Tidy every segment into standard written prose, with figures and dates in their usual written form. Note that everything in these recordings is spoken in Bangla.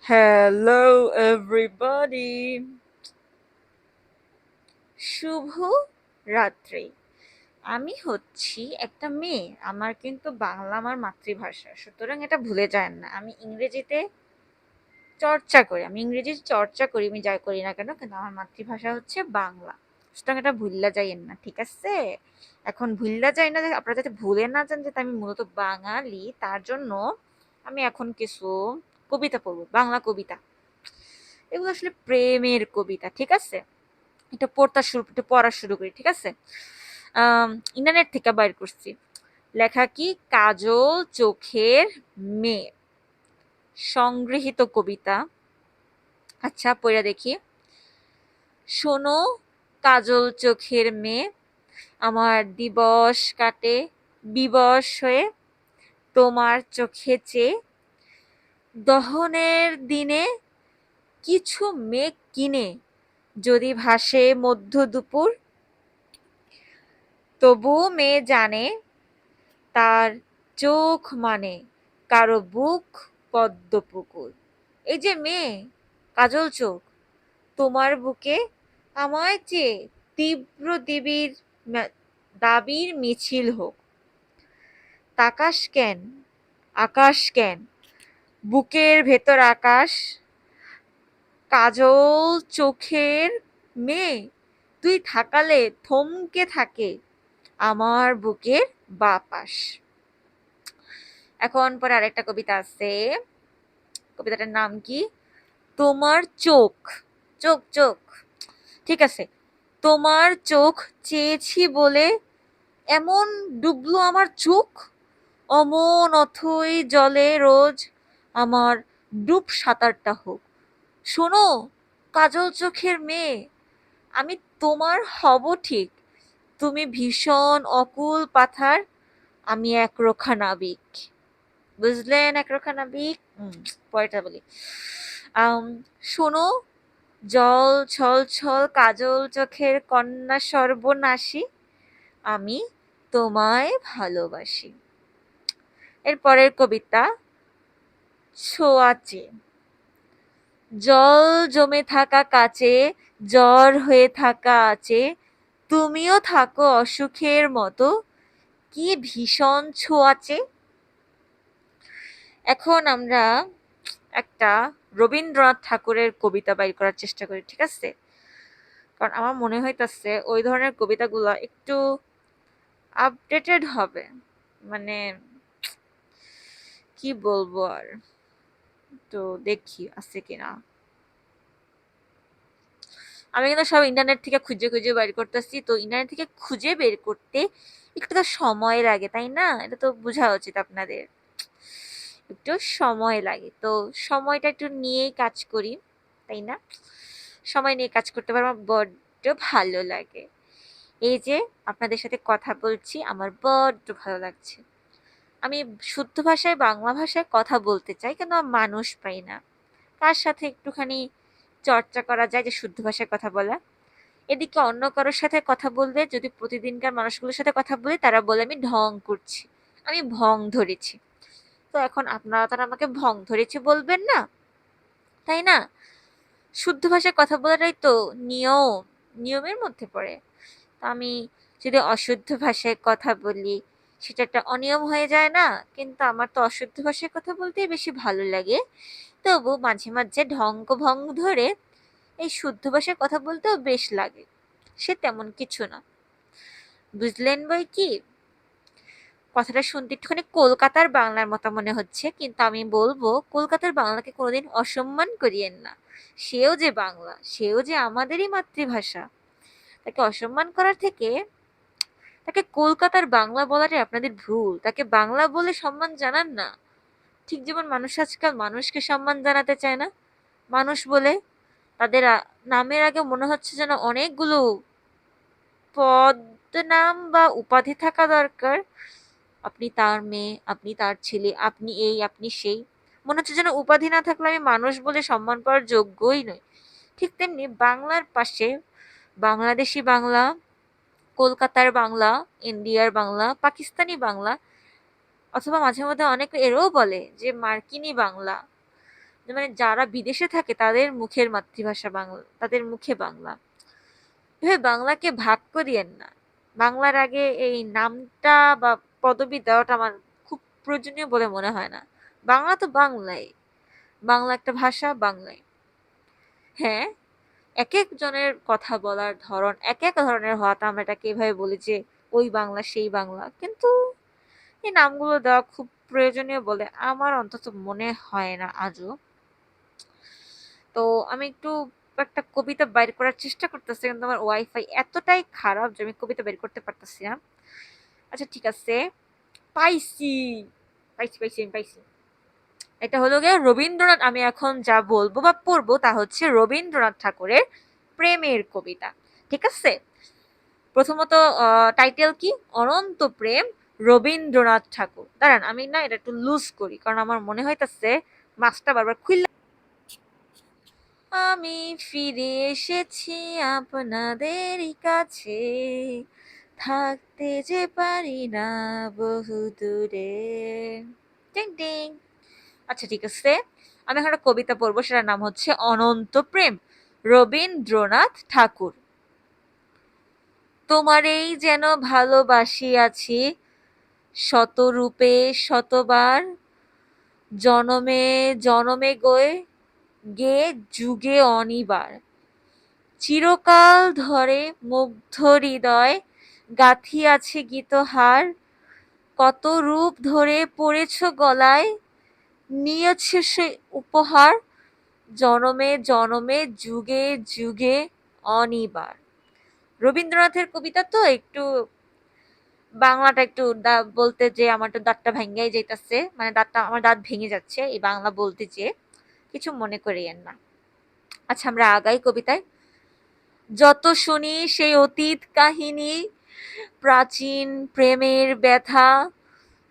হ্যালো এভরিবডি, শুভ রাত্রি। আমি হচ্ছি একটা মেয়ে। আমার কিন্তু বাংলা আমার মাতৃভাষা, সুতরাং এটা ভুলে যান না। আমি ইংরেজিতে চর্চা করি, আমি যাই করি না কেন, কিন্তু আমার মাতৃভাষা হচ্ছে বাংলা। সুতরাং এটা ভুললা যাইয়েন না, ঠিক আছে? এখন ভুললা যাই না, আপনারা যাতে ভুলে না যান যে আমি মূলত বাঙালি, তার জন্য আমি এখন কিছু কবিতা পড়বো, বাংলা কবিতা। এগুলো আসলে প্রেমের কবিতা, ঠিক আছে? এটা পড়া শুরু করি, ঠিক আছে? আম, ইন্টারনেট থেকে বাইর করছি। লেখা কি? কাজল চোখের মেয়ে, সংগৃহীত কবিতা। আচ্ছা, পড়া দেখি। শোনো কাজল চোখের মেয়ে, আমার দিবস কাটে বিবশ হয়ে তোমার চোখে চেয়ে। দহনের দিনে কিছু মেঘ কিনে যদি ভাসে মধ্য দুপুর, তবুও মেয়ে জানে তার চোখ মানে কারো বুক পদ্মপুকুর। এই যে মেয়ে, কাজল চোখ, তোমার বুকে আমায় চেয়ে তীব্র দাবির মিছিল হোক। তাকাস কেন, আকাশ কেন, বুকের ভেতর আকাশ। কাজল চোখের মেয়ে, তুই থাকালে থমকে থাকে আমার বুকের বাপাস। এখন পরে আরেকটা কবিতা আছে। কবিতাটার নাম কি? তোমার চোখ, চোখ চোখ, ঠিক আছে। তোমার চোখ চেয়েছি বলে এমন ডুবলো আমার চোখ, অমন অথই জলে রোজ আমার ডুব সাঁতারটা হোক। শোনো কাজল চোখের মেয়ে, আমি তোমার হব ঠিক। তুমি ভীষণ অকুল পাথার, আমি একরোখা নাবিক। বুঝলেন? একরোখা নাবিক। পরেরটা বলি। আম, শোনো জল ছল ছল কাজল চোখের কন্যা সর্বনাশী, আমি তোমায় ভালোবাসি। এর পরের কবিতা ছোঁয়াচে। জল জমে থাকা কাচে, জ্বর হয়ে থাকা আছে, তুমিও থাকো অসুখের মতো, কি ভীষণ ছোঁয়াচে। এখন আমরা একটা রবীন্দ্রনাথ ঠাকুরের কবিতা বাইর করার চেষ্টা করি, ঠিক আছে? কারণ আমার মনে হইতাছে ওই ধরনের কবিতাগুলা একটু আপডেটেড হবে। মানে কি বলবো আর, তো দেখি আছে কিনা। আমি কিন্তু সব ইন্টারনেট থেকে খুঁজে খুঁজে বের করতেছি, তো ইন্টারনেট থেকে খুঁজে বের করতে একটু তো সময় লাগে, তাই না? এটা তো বোঝা উচিত আপনাদের, একটু সময় লাগে। তো সময়টা একটু নিয়েই কাজ করি, তাই না? সময় নিয়ে কাজ করতে পারবো, আমার বড্ড ভালো লাগে। এই যে আপনাদের সাথে কথা বলছি, আমার বড্ড ভালো লাগছে। আমি শুদ্ধ ভাষায় বাংলা ভাষায় কথা বলতে চাই, কিন্তু আমি মানুষ পাই না কার সাথে একটুখানি চর্চা করা যায় যে শুদ্ধ ভাষায় কথা বলা। এদিকে অন্য কারোর সাথে কথা বললে, যদি প্রতিদিনকার মানুষগুলোর সাথে কথা বলি, তারা বলে আমি ঢং করছি, আমি ভং ধরেছি। তো এখন আপনারা তারা আমাকে ভং ধরেছি বলবেন না, তাই না? শুদ্ধ ভাষায় কথা বলাটাই তো নিয়ম, নিয়মের মধ্যে পড়ে। তো আমি যদি অশুদ্ধ ভাষায় কথা বলি, সেটা একটা অনিয়ম হয়ে যায় না? কিন্তু আমার তো অশুদ্ধ ভাষায় কথা বলতেই বেশি ভালো লাগে। তবু মাঝে মাঝে ঢঙ্গ ভঙ্গ ধরে এই শুদ্ধ ভাষায় কথা বলতেও বেশ লাগে। সে তেমন কিছু না, বুঝলেন বই কি? কথাটা শুনতে একটুখানি কলকাতার বাংলার মতো মনে হচ্ছে, কিন্তু আমি বলবো কলকাতার বাংলাকে কোনোদিন অসম্মান করিয়েন না। সেও যে বাংলা, সেও যে আমাদেরই মাতৃভাষা। তাকে অসম্মান করার থেকে তাকে কলকাতার বাংলা বলাটাই আপনাদের ভুল। তাকে বাংলা বলে সম্মান জানান না। ঠিক যেমন মানুষ আজকাল মানুষকে সম্মান জানাতে চায় না, মানুষ বলে তাদের নামের আগে মনে হচ্ছে যেন অনেকগুলো পদ নাম বা উপাধি থাকা দরকার। আপনি তার মেয়ে, আপনি তার ছেলে, আপনি এই, আপনি সেই। মনে হচ্ছে যেন উপাধি না থাকলে আমি মানুষ বলে সম্মান পাওয়ার যোগ্যই নই। ঠিক তেমনি বাংলার পাশে বাংলাদেশি বাংলা, কলকাতার বাংলা, ইন্ডিয়ার বাংলা, পাকিস্তানি বাংলা, অথবা মাঝে মধ্যে অনেকে এরও বলে যে মার্কিনী বাংলা। মানে যারা বিদেশে থাকে তাদের মুখের মাতৃভাষা বাংলা, তাদের মুখে বাংলা। এভাবে বাংলাকে ভাগ করিয়েন না। বাংলার আগে এই নামটা বা পদবি দেওয়াটা আমার খুব প্রয়োজনীয় বলে মনে হয় না। বাংলা তো বাংলাই। বাংলা একটা ভাষা, বাংলাই। হ্যাঁ, একেক জনের কথা বলার ধরন এক ধরনের হওয়াতে আমরা এটাকে এভাবে বলি যে ওই বাংলা সেই বাংলা। কিন্তু এই নামগুলো দেওয়া খুব প্রয়োজনীয় বলে আমার অন্তত মনে হয় না আজও। তো আমি একটু একটা কবিতা বাইর করার চেষ্টা করতেছি, কিন্তু আমার ওয়াইফাই এতটাই খারাপ যে আমি কবিতা বের করতে পারতেছি না। আচ্ছা ঠিক আছে, পাইছি পাইছি পাইছি আমি পাইছি। এটা হলো গিয়ে রবীন্দ্রনাথ। আমি এখন যা বলবো বা পড়বো তা হচ্ছে রবীন্দ্রনাথ ঠাকুরের প্রেমের কবিতা। ঠিক আছে, প্রথমত টাইটেল কি? অনন্ত প্রেম, রবীন্দ্রনাথ ঠাকুর। দাঁড়ান আমি না এটা একটু লুজ করি, কারণ আমার মনে হইতাছে মাছটা বারবার খুললে। আমি ফিরে এসেছি আপনাদেরই কাছে, থাকতে যে পারি না বহু দূরে। টিং টিং। আচ্ছা ঠিক আছে, আমি এখন একটা কবিতা পড়বো, সেটার নাম হচ্ছে অনন্ত প্রেম, রবীন্দ্রনাথ ঠাকুর। তোমারেই যেন ভালোবাসিয়াছি শতরূপে শতবার, জনমে জনমে গে যুগে অনিবার, চিরকাল ধরে মুগ্ধ হৃদয় গাঁথিয়াছে গীতহার, কত রূপ ধরে পড়েছ গলায় নিয়েছ সে উপহার, জনমে জনমে যুগে যুগে অনিবার। রবীন্দ্রনাথের কবিতা তো একটু বাংলাটা একটু বলতে যে আমার তো দাঁতটা ভেঙ্গাই যাইতাছে, মানে আমার দাঁত ভেঙে যাচ্ছে এই বাংলা বলতে, যে কিছু মনে করিয়েন না। আচ্ছা আমরা আগাই কবিতায়। যত শুনি সেই অতীত কাহিনী, প্রাচীন প্রেমের ব্যথা,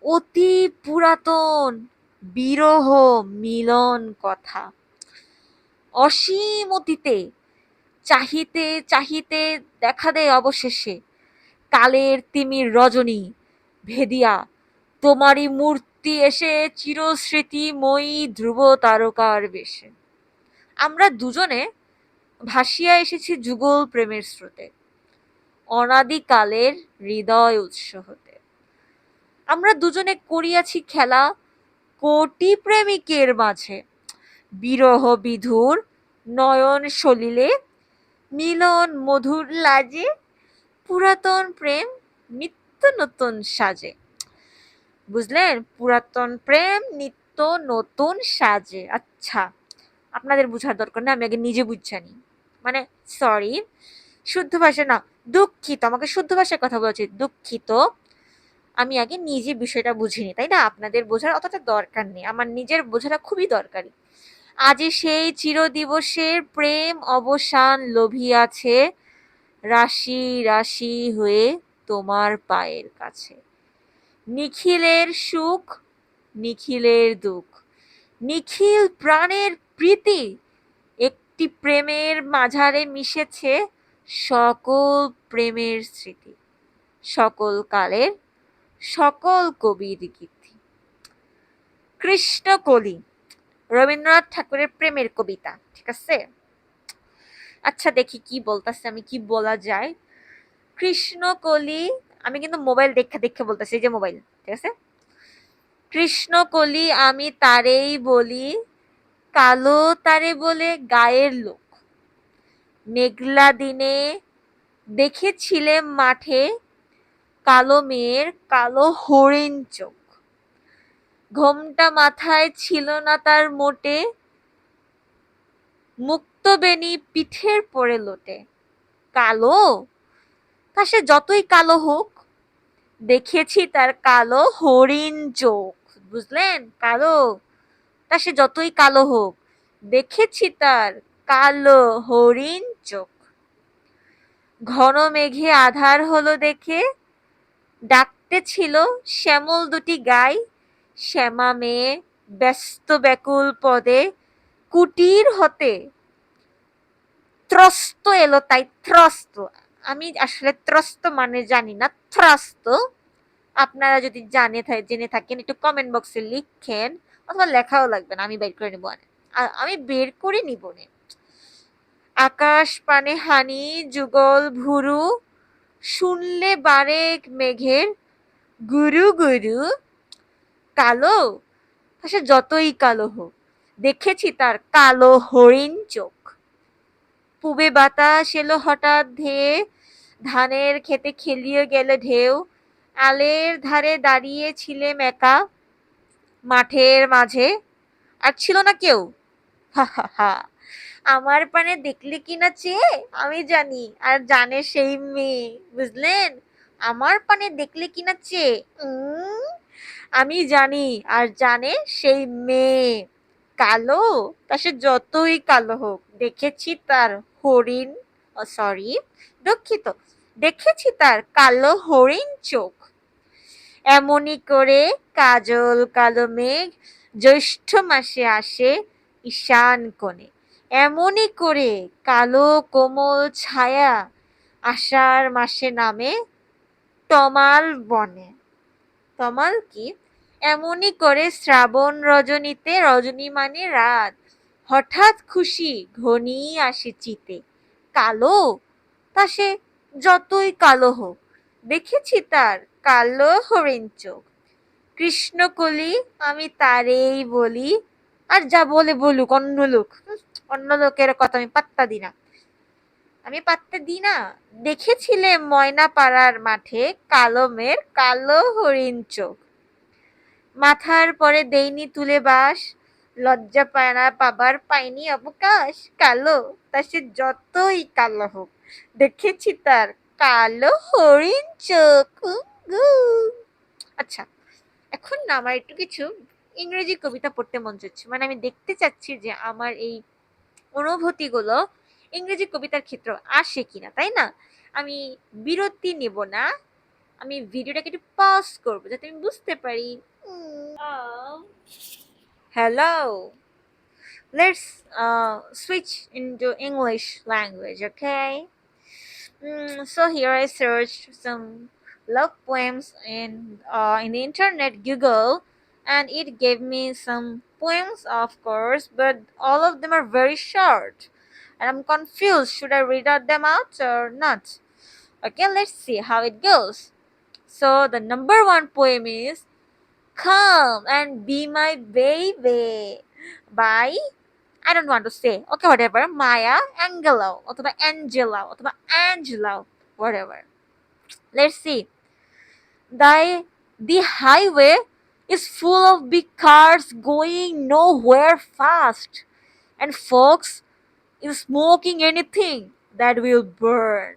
অতি পুরাতন বিরহ মিলন কথা, অসীম অতীতে চাহিতে চাহিতে দেখা দেয় অবশেষে কালের তিমির রজনী ভেদিয়া তোমারই মূর্তি এসে চিরস্মৃতিময়ী ধ্রুব তারকার বেশে। আমরা দুজনে ভাসিয়া এসেছি যুগল প্রেমের স্রোতে, অনাদিকালের হৃদয় উৎস হতে। আমরা দুজনে করিয়াছি খেলা কোটি প্রেমিকের মাঝে, বিরহ বিধুর নয়ন সলিলে মিলন মধুর লাজে, পুরাতন প্রেম নিত্য নতুন সাজে। বুঝলেন? পুরাতন প্রেম নিত্য নতুন সাজে। আচ্ছা, আপনাদের বুঝার দরকার নেই, আমি আগে নিজে বুঝছি নি। মানে সরি, শুদ্ধ ভাষা না, দুঃখিত, আমাকে শুদ্ধ ভাষায় কথা বলা উচিত। দুঃখিত, আমি আগে নিজে বিষয়টা বুঝিনি, তাই না? আপনাদের বোঝার অতটা দরকার নেই, আমার নিজের বোঝাটা খুবই দরকারি। আজি সেই চিরদিবসের প্রেম অবসান লোভিয়াছে, রাশি রাশি হয়ে তোমার পায়ের কাছে। নিখিলের সুখ নিখিলের দুঃখ, নিখিল প্রাণের প্রীতি, একটি প্রেমের মাঝারে মিশেছে সকল প্রেমের স্মৃতি, সকল কালের সকল কবির গীতি। কৃষ্ণকলি, রবীন্দ্রনাথ ঠাকুরের প্রেমের কবিতা। ঠিক আছে, আচ্ছা দেখি কি বলতেছে, আমি কি বলা যায়। কৃষ্ণকলি, আমি কিন্তু মোবাইল দেখে দেখে বলতেছি, এই যে মোবাইল। ঠিক আছে, কৃষ্ণকলি আমি তারেই বলি, কালো তারে বলে গায়ের লোক, মেঘলা দিনে দেখেছিলেম মাঠে, কালো মেয়ের কালো হরিণ চোখ, ঘোমটা মাথায় ছিল না তার মোটে, মুক্তবেণী পিঠের পরে লোটে। কালো, তা সে যতই কালো হোক, দেখেছি তার কালো হরিণ চোখ। বুঝলেন? কালো, তা সে যতই কালো হোক, দেখেছি তার কালো হরিণ চোখ। ঘন মেঘে আধার হলো দেখে, ডাকতে ছিল শ্যামল দুটি গাই, শ্যামা মেয়ে ব্যস্ত ব্যাকুল পদে, কুটির হতে ত্রস্ত এলো, তাই ত্রস্ত, আমি আসলে ত্রস্ত মানে জানি না, ত্রস্ত আপনারা যদি জেনে থাকেন একটু কমেন্ট বক্সে লিখেন, অথবা লেখাও লাগবে না, আমি বের করে নেবো। আমি বের করে নিব নে। আকাশ পানে হানি যুগল ভুরু, শুনলে বারেক মেঘের গুরু গুরু। কালো, সে যতই কালো হোক, দেখেছি তার কালো হরিণ চোখ। পুবে বাতাস এলো হঠাৎ ধেয়ে, ধানের খেতে খেলিয়ে গেল ঢেউ। আলের ধারে দাঁড়িয়ে ছিলেম একা, মাঠের মাঝে, আর ছিল না কেউ। হা হা হা। আমার পানে দেখলে কিনা চেয়ে আমি জানি, আর জানে সেই মেয়ে, বুঝলেন? আমার পানে দেখলে কিনা চেয়ে আমি জানি, আর জানে সেই মেয়ে। কালো, তা সে যতই কালো হোক, দেখেছি তার হরিণ, সরি, দুঃখিত, দেখেছি তার কালো হরিণ চোখ। এমনি করে কাজল কালো মেঘ জ্যৈষ্ঠ মাসে আসে ঈশান কোণে। এমনি করে কালো কোমল ছায়া আষাঢ় মাসে নামে তমাল বনে। তমাল কি? এমনি করে শ্রাবণ রজনীতে, রজনী মানে রাত, হঠাৎ খুশি ঘনিয়ে আসে চিতে। কালো, তা সে যতই কালো হোক, দেখেছি তার কালো হরিণ চোখ। কৃষ্ণকলি আমি তারেই বলি, আর যা বলে বলুক অন্য লোক, অন্য লোকের কথা আমি পাত্তা দিই না। আমি পাত্তা দিই না। দেখেছিলে ময়না পাড়ার মাঠে কালো মেয়ের কালো হরিণ চোখ। মাথার পরে দেইনি তুলে বাস, লজ্জা পায় না পাবার পাইনি অবকাশ। কালো, তা সে যতই কালো হোক, দেখেছি তার কালো হরিণ চোখ। আচ্ছা, এখন না আমার একটু কিছু ইংরেজি কবিতা পড়তে মন চাচ্ছে, মানে আমি দেখতে চাচ্ছি যে আমার এই অনুভূতিগুলো ইংরেজি কবিতার ক্ষেত্রে আসে কিনা, তাই না? আমি বিরতি নেব না, আমি ভিডিওটাকে একটু পজ করবো যাতে আমি বুঝতে পারি। Hello, let's switch into English language, okay? So here I searched some love poems in the internet, Google, and it gave me some poems, of course, but all of them are very short, and I'm confused. Should I read out them out or not? Okay, let's see how it goes. So the number one poem is "Come and Be My Baby" by, I don't want to say. Okay, whatever. Maya Angelou অথবা Angela অথবা Angela, whatever. Let's see. The highway is full of big cars going nowhere fast, and folks is smoking anything that will burn.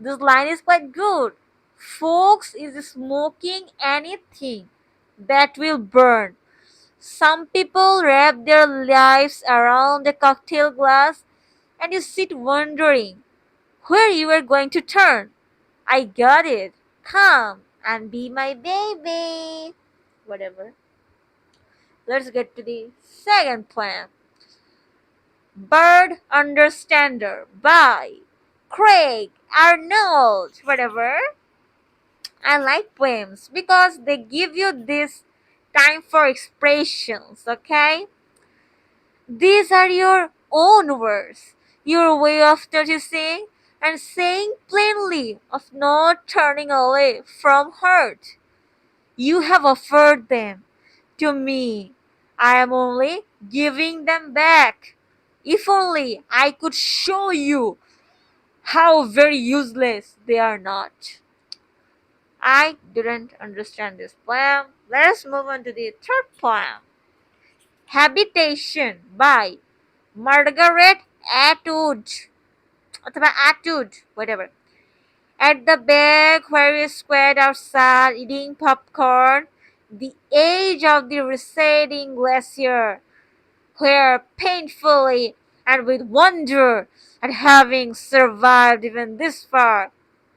This line is quite good. Folks is smoking anything that will burn. Some people wrap their lives around a cocktail glass, and you sit wondering where you are going to turn. I got it. Come and be my baby. Whatever. Let's get to the second poem. Bird Understander by Craig Arnold. Whatever. I like poems because they give you this time for expressions, okay? These are your own words, your way of noticing and saying plainly of not turning away from hurt. You have offered them to me. I am only giving them back. If only I could show you how very useless they are not. I didn't understand this poem. Let's move on to the third poem. Habitation by Margaret Atwood. অথবা Atwood, whatever. At the back where we squared outside eating popcorn, the edge of the receding glacier, where painfully and with wonder at having survived even this far,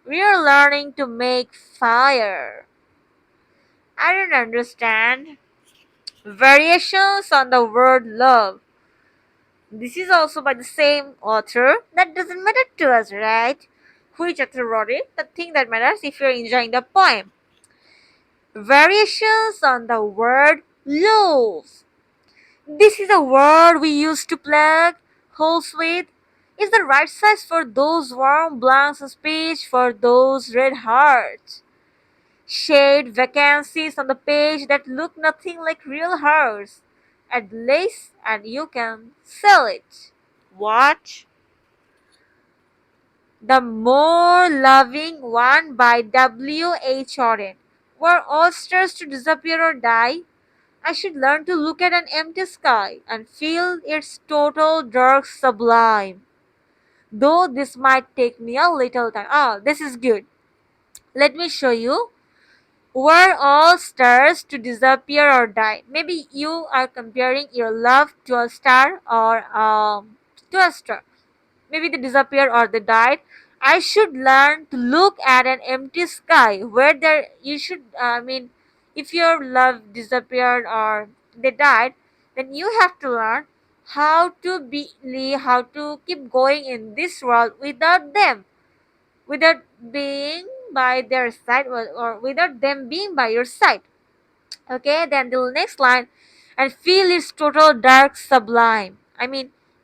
we are learning to make fire. I don't understand. Variations on the word love. This is also by the same author. That doesn't matter to us, right? Which author wrote it? The thing that matters if you're enjoying the poem. Variations on the word love. This is a word we use to plug holes with. Is the right size for those warm blanks of speech for those red hearts. Shade vacancies on the page that look nothing like real hearts. At least, and you can sell it. What? The More Loving One by W. H. Auden. Were all stars to disappear or die? I should learn to look at an empty sky and feel its total dark sublime. Though this might take me a little time. Oh, this is good. Let me show you. Were all stars to disappear or die? Maybe you are comparing your love to a star or to a star. Maybe they disappeared or they died. I should learn to look at an empty sky where there you should if your love disappeared or they died, then you have to learn how to keep going in this world without them, without being by their side, or without them being by your side. Okay, then the next line, and feel its total dark sublime.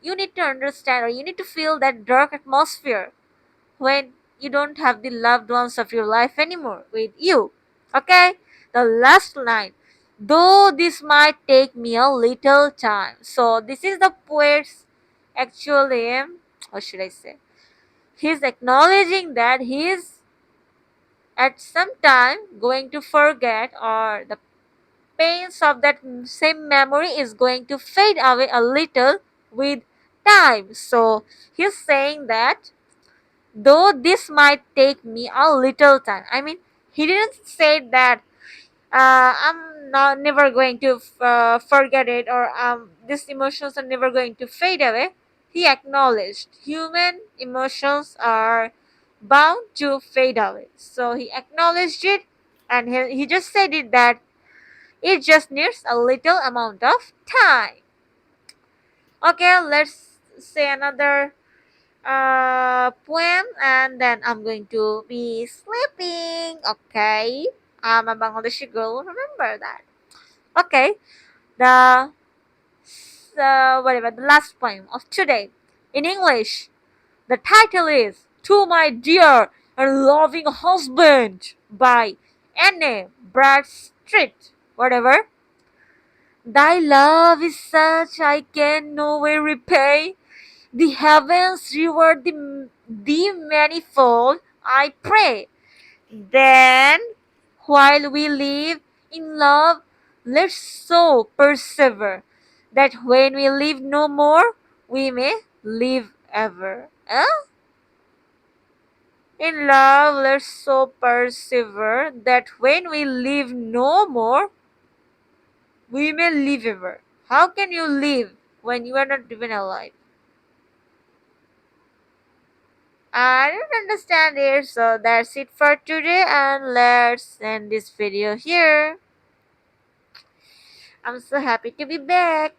You need to understand, or you need to feel that dark atmosphere when you don't have the loved ones of your life anymore with you. Okay, the last line, though this might take me a little time. So this is the poet's actually, how should I say, he's acknowledging that he is at some time going to forget, or the pains of that same memory is going to fade away a little with time. So he's saying that though this might take me a little time. He didn't say that I'm not never going to forget it, or these emotions are never going to fade away. He acknowledged human emotions are bound to fade away. So he acknowledged it, and he just said it that it just needs a little amount of time. Okay, let's say another poem, and then I'm going to be sleeping. Okay, I'm a Bangladeshi girl. Remember that. Okay, the whatever the last poem of today in English. The title is "To My Dear and Loving Husband" by Anne Bradstreet. Whatever. Thy love is such I can no way repay. The heavens reward thee manifold, I pray. Then, while we live in love, let's so persevere that when we live no more, we may live ever. Huh? In love, let's so persevere that when we live no more, we may live ever. How can you live when you are not even alive? I don't understand it, so that's it for today, and let's end this video here. I'm so happy to be back.